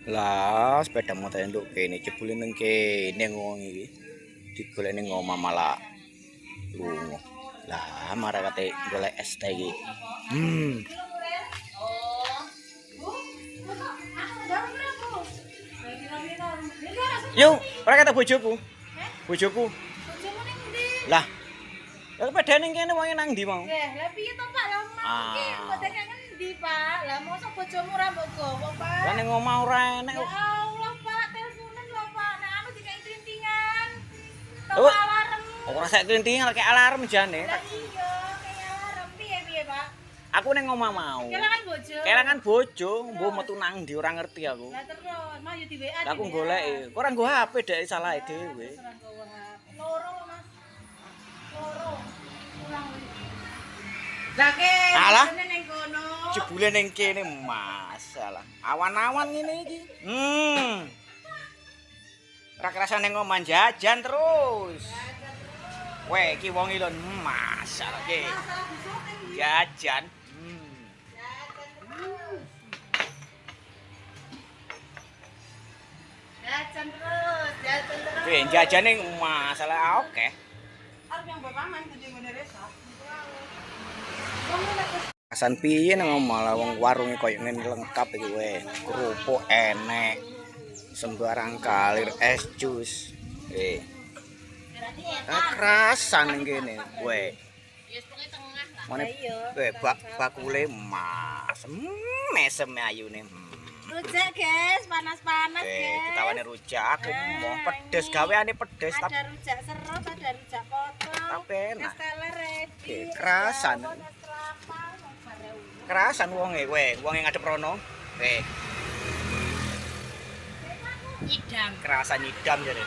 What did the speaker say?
Lah, sepeda motor nduk kene jebule ning kene wong iki. Digolek ning omah malah lunga. Lah, marah kate golek es teh iki. Yo, ora kata bojoku. Bojoku. Lah, ya sepeda ning kene wong nang ndi mau? Lah piye to Pak? Lah mangke bodene ngendi Pak? Lah mosok bojomu ora mbok gowo Pak? Lah ning omah ora enek. Ya Allah Pak, teleponen lho Pak. Nek anu dikai klintingan. Oh. Toko alarm. Ora sak klintingan kayak alarm jane. Lah iya, kayak alarm piye Pak? Aku ning omah mau. Kelangan bojo. Kelangan bojo, mbok metu nang ndi ora ngerti aku. Lah terus, mau yo di WA. Lah aku goleki, kok ora nggo HP dek salah dhewe. Loro Mas. Loro. Pulang. Lah ke Alah. ning kono. Jebule ning kene masalah. Awan-awan ngene iki. Ora kerasa ning omah jajan terus. Weh, iki wong iki lho masalah iki. Jajan. Jajan terus, jajan terus. Weh, jajane masalah oke. Arep yang bapak man gede ngene resa. Asan piye nang omah lah wong warunge koyo ngene lengkap iki weh. Kerupuk enek. Sembarang kalir es jus. Kerasan ning kene, weh. Mane bakule mas. Mesem ayune. Rujak guys, panas-panas guys. Ditawane rujak, mau pedes gaweane pedes Ada rujak serut, ada rujak potong. tapi enak. Es teler ready. Kerasan. Kerasan wonge kowe, wong ngadep rono. Idam. Kerasan idam jare.